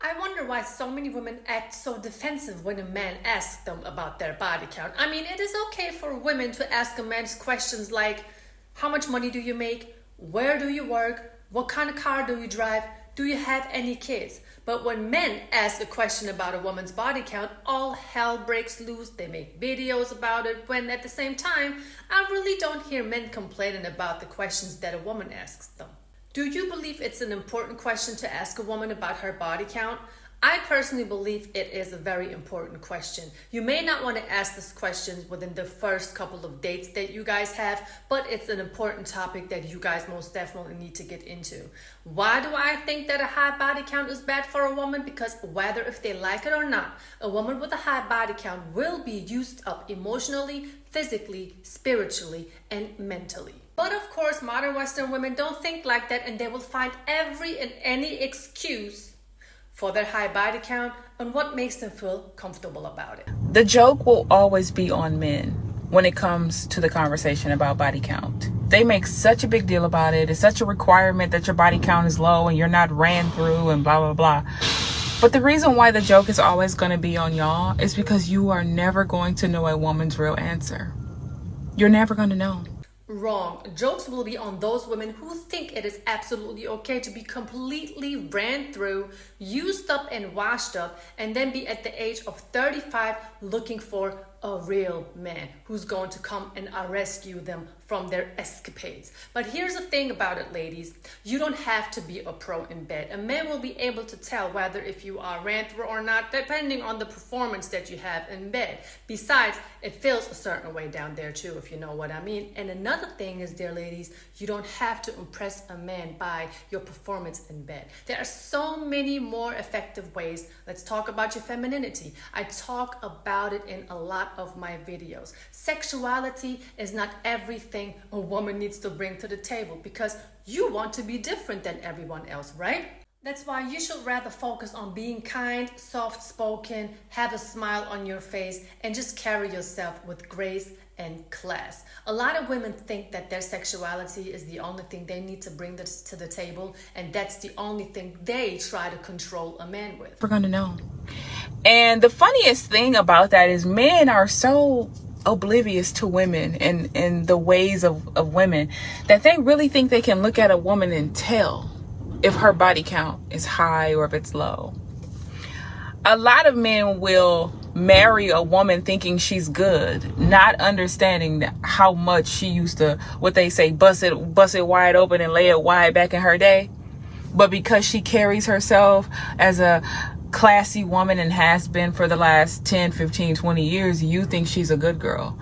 I wonder why so many women act so defensive when a man asks them about their body count. I mean, it is okay for women to ask a man questions like, how much money do you make? Where do you work? What kind of car do you drive? Do you have any kids? But when men ask a question about a woman's body count, all hell breaks loose. They make videos about it, when at the same time, I really don't hear men complaining about the questions that a woman asks them. Do you believe it's an important question to ask a woman about her body count? I personally believe it is a very important question. You may not want to ask this question within the first couple of dates that you guys have, but it's an important topic that you guys most definitely need to get into. Why do I think that a high body count is bad for a woman? Because whether if they like it or not, a woman with a high body count will be used up emotionally, physically, spiritually, and mentally. But of course, modern Western women don't think like that, and they will find every and any excuse for their high body count and what makes them feel comfortable about it. The joke will always be on men when it comes to the conversation about body count. They make such a big deal about it. It's such a requirement that your body count is low and you're not ran through and blah, blah, blah. But the reason why the joke is always going to be on y'all is because you are never going to know a woman's real answer. You're never going to know. Wrong. Jokes will be on those women who think it is absolutely okay to be completely ran through, used up and washed up, and then be at the age of 35 looking for a real man who's going to come and rescue them from their escapades. But here's the thing about it, ladies. You don't have to be a pro in bed. A man will be able to tell whether if you are ran through or not, depending on the performance that you have in bed. Besides, it feels a certain way down there too, if you know what I mean. And another thing is, dear ladies, you don't have to impress a man by your performance in bed. There are so many more effective ways. Let's talk about your femininity. I talk about it in a lot of my videos. Sexuality is not everything a woman needs to bring to the table, because you want to be different than everyone else, right? That's why you should rather focus on being kind, soft-spoken, have a smile on your face, and just carry yourself with grace and class. A lot of women think that their sexuality is the only thing they need to bring to the table, and that's the only thing they try to control a man with. We're going to know. And the funniest thing about that is men are so oblivious to women and the ways of women that they really think they can look at a woman and tell if her body count is high or if it's low. A lot of men will marry a woman thinking she's good, not understanding how much she used to, what they say, bust it wide open and lay it wide back in her day. But because she carries herself as a classy woman and has been for the last 10, 15, 20 years, you think she's a good girl.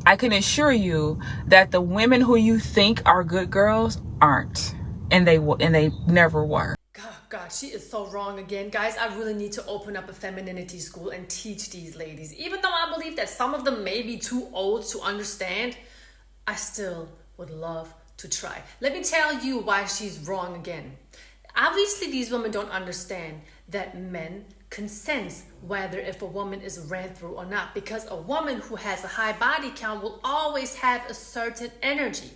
I can assure you that the women who you think are good girls aren't, and they never were. God, she is so wrong again. Guys, I really need to open up a femininity school and teach these ladies. Even though I believe that some of them may be too old to understand, I still would love to try. Let me tell you why she's wrong again. Obviously, these women don't understand that men can sense whether if a woman is ran through or not, because a woman who has a high body count will always have a certain energy.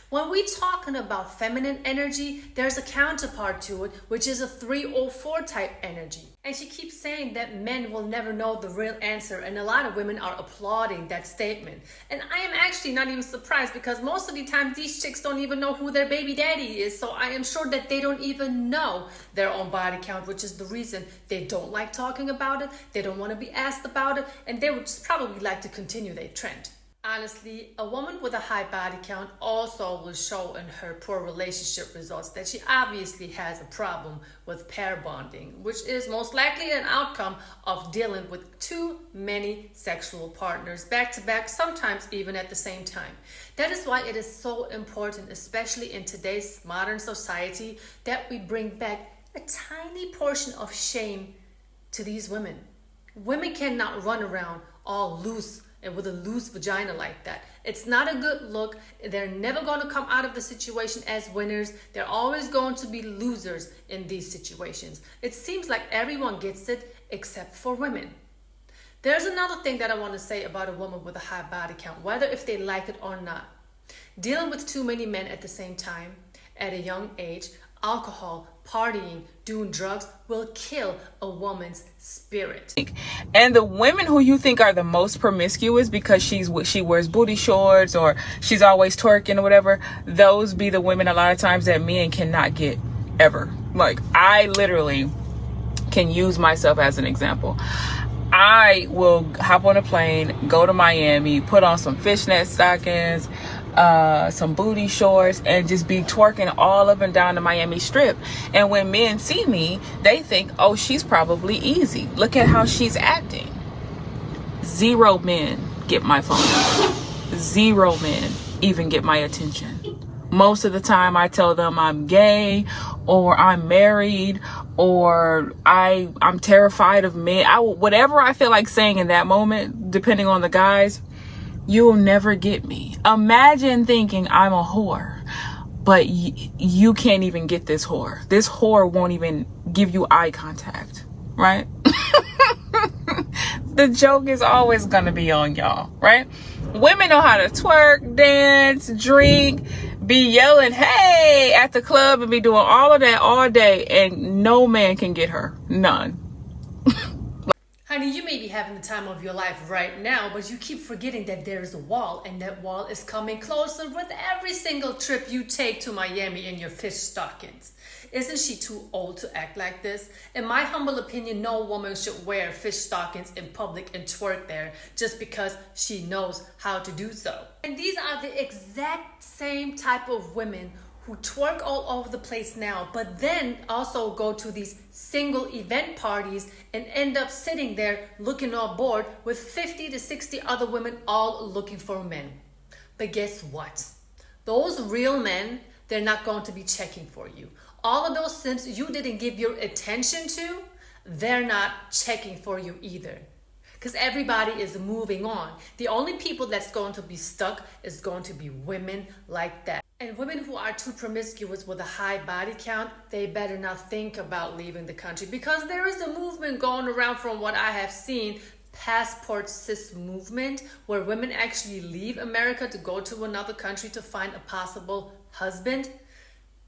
When we're talking about feminine energy, there's a counterpart to it, which is a 304 type energy. And she keeps saying that men will never know the real answer, and a lot of women are applauding that statement. And I am actually not even surprised, because most of the time these chicks don't even know who their baby daddy is, so I am sure that they don't even know their own body count, which is the reason they don't like talking about it, they don't want to be asked about it, and they would just probably like to continue their trend. Honestly, a woman with a high body count also will show in her poor relationship results that she obviously has a problem with pair bonding, which is most likely an outcome of dealing with too many sexual partners back to back, sometimes even at the same time. That is why it is so important, especially in today's modern society, that we bring back a tiny portion of shame to these women. Women cannot run around all loose and with a loose vagina like that. It's not a good look. They're never going to come out of the situation as winners. They're always going to be losers in these situations. It seems like everyone gets it except for women. There's another thing that I want to say about a woman with a high body count, whether if they like it or not. Dealing with too many men at the same time at a young age, Alcohol, partying, doing drugs will kill a woman's spirit. And the women who you think are the most promiscuous because she wears booty shorts or she's always twerking or whatever, those be the women a lot of times that men cannot get ever. Like, I literally can use myself as an example. I will hop on a plane, go to Miami, put on some fishnet stockings, some booty shorts, and just be twerking all up and down the Miami Strip. And when men see me, they think, oh, she's probably easy. Look at how she's acting. 0 men get my phone number. 0 men even get my attention. Most of the time I tell them I'm gay or I'm married or I'm terrified of men. Whatever I feel like saying in that moment, depending on the guys, you'll never get me. Imagine thinking I'm a whore, but you can't even get this whore. This whore won't even give you eye contact, right? The joke is always gonna be on y'all, right? Women know how to twerk, dance, drink, be yelling, hey, at the club and be doing all of that all day, and no man can get her. None. Honey, you may be having the time of your life right now, but you keep forgetting that there is a wall, and that wall is coming closer with every single trip you take to Miami in your fish stockings. Isn't she too old to act like this? In my humble opinion, no woman should wear fish stockings in public and twerk there just because she knows how to do so. And these are the exact same type of women who twerk all over the place now, but then also go to these single event parties and end up sitting there looking all bored with 50 to 60 other women all looking for men. But guess what? Those real men, they're not going to be checking for you. All of those simps you didn't give your attention to, they're not checking for you either. Because everybody is moving on. The only people that's going to be stuck is going to be women like that. And women who are too promiscuous with a high body count, they better not think about leaving the country, because there is a movement going around, from what I have seen, passport cis movement, where women actually leave America to go to another country to find a possible husband.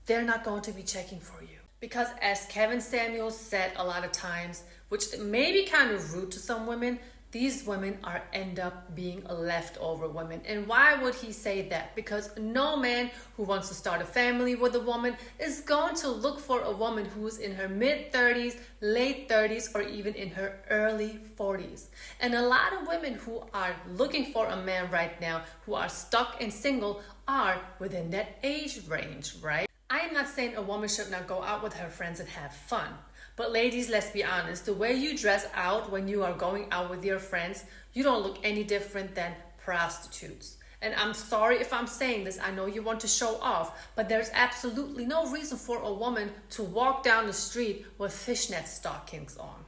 They're not going to be checking for you. Because as Kevin Samuels said a lot of times, which may be kind of rude to some women, these women end up being leftover women. And why would he say that? Because no man who wants to start a family with a woman is going to look for a woman who's in her mid-30s, late 30s, or even in her early 40s. And a lot of women who are looking for a man right now, who are stuck and single, are within that age range, right? I am not saying a woman should not go out with her friends and have fun. But ladies, let's be honest, the way you dress out when you are going out with your friends, you don't look any different than prostitutes. And I'm sorry if I'm saying this, I know you want to show off, but there's absolutely no reason for a woman to walk down the street with fishnet stockings on.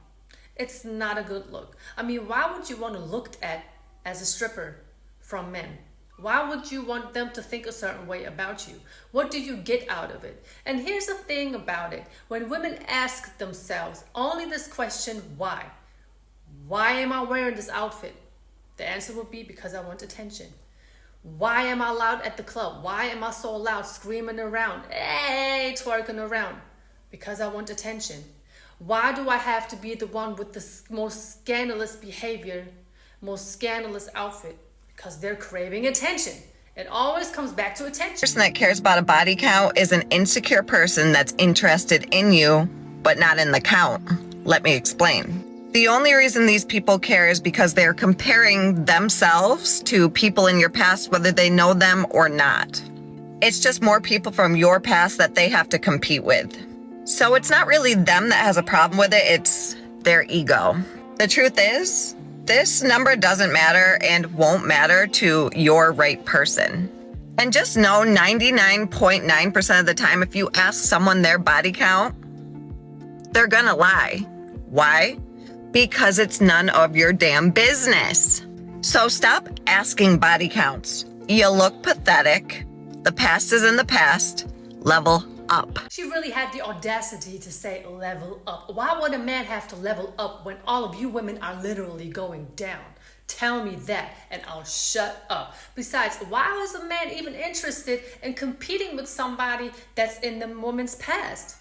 It's not a good look. I mean, why would you want to look at as a stripper from men? Why would you want them to think a certain way about you? What do you get out of it? And here's the thing about it. When women ask themselves only this question, why? Why am I wearing this outfit? The answer would be because I want attention. Why am I loud at the club? Why am I so loud screaming around? Hey, twerking around? Because I want attention. Why do I have to be the one with the most scandalous behavior, most scandalous outfit? Because they're craving attention. It always comes back to attention. The person that cares about a body count is an insecure person that's interested in you, but not in the count. Let me explain. The only reason these people care is because they're comparing themselves to people in your past, whether they know them or not. It's just more people from your past that they have to compete with. So it's not really them that has a problem with it, it's their ego. The truth is, this number doesn't matter and won't matter to your right person. And just know 99.9% of the time, if you ask someone their body count, they're gonna lie. Why? Because it's none of your damn business. So stop asking body counts. You look pathetic. The past is in the past. Level up. She really had the audacity to say level up. Why would a man have to level up when all of you women are literally going down? Tell me that and I'll shut up. Besides, why is a man even interested in competing with somebody that's in the woman's past?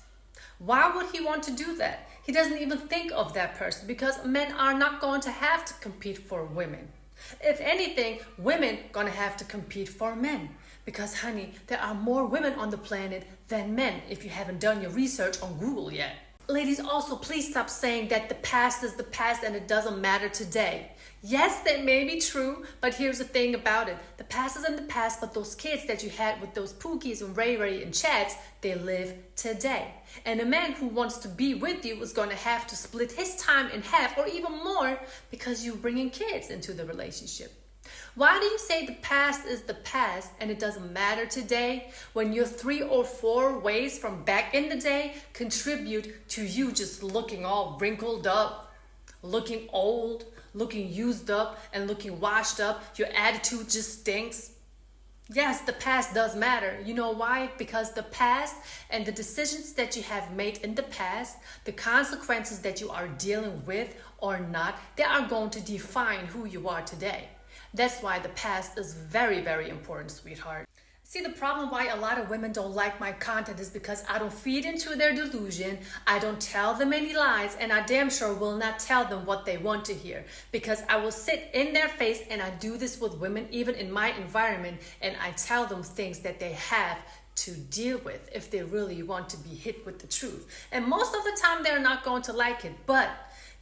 Why would he want to do that? He doesn't even think of that person because men are not going to have to compete for women. If anything, women gonna have to compete for men. Because honey, there are more women on the planet than men if you haven't done your research on Google yet. Ladies, also please stop saying that the past is the past and it doesn't matter today. Yes, that may be true, but here's the thing about it. The past is in the past, but those kids that you had with those Pookies and Ray Ray and Chads, they live today. And a man who wants to be with you is going to have to split his time in half or even more because you're bringing kids into the relationship. Why do you say the past is the past and it doesn't matter today when your 3 or 4 ways from back in the day contribute to you just looking all wrinkled up, looking old, looking used up, and looking washed up? Your attitude just stinks. Yes, the past does matter. You know why? Because the past and the decisions that you have made in the past, the consequences that you are dealing with or not, they are going to define who you are today. That's why the past is very, very important, sweetheart. See, the problem why a lot of women don't like my content is because I don't feed into their delusion, I don't tell them any lies, and I damn sure will not tell them what they want to hear. Because I will sit in their face, and I do this with women, even in my environment, and I tell them things that they have to deal with if they really want to be hit with the truth. And most of the time, they're not going to like it, but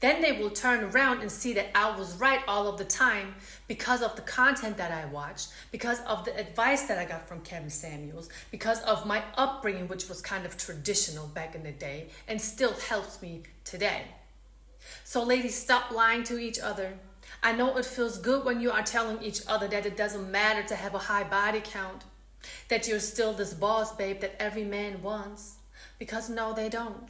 then they will turn around and see that I was right all of the time because of the content that I watched, because of the advice that I got from Kevin Samuels, because of my upbringing, which was kind of traditional back in the day and still helps me today. So ladies, stop lying to each other. I know it feels good when you are telling each other that it doesn't matter to have a high body count, that you're still this boss babe that every man wants, because no, they don't.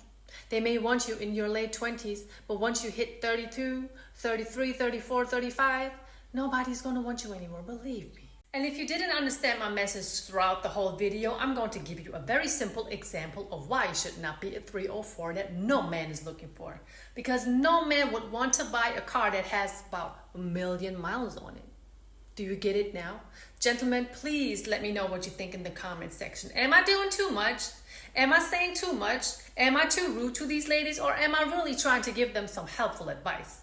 They may want you in your late 20s, but once you hit 32, 33, 34, 35, nobody's going to want you anymore, believe me. And if you didn't understand my message throughout the whole video, I'm going to give you a very simple example of why you should not be a 304 that no man is looking for. Because no man would want to buy a car that has about 1 million miles on it. Do you get it now? Gentlemen, please let me know what you think in the comment section. Am I doing too much? Am I saying too much? Am I too rude to these ladies, or am I really trying to give them some helpful advice?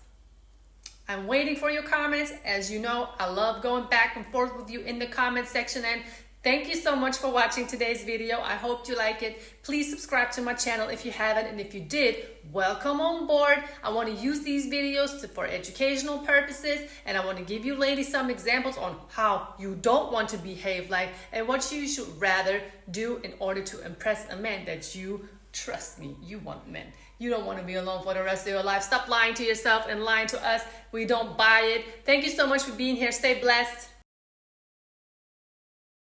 I'm waiting for your comments. As you know, I love going back and forth with you in the comment section, and thank you so much for watching today's video. I hope you like it. Please subscribe to my channel if you haven't, and if you did, welcome on board. I want to use these videos for educational purposes, and I want to give you ladies some examples on how you don't want to behave like and what you should rather do in order to impress a man that you, trust me, you want men. You don't want to be alone for the rest of your life. Stop lying to yourself and lying to us. We don't buy it. Thank you so much for being here. Stay blessed.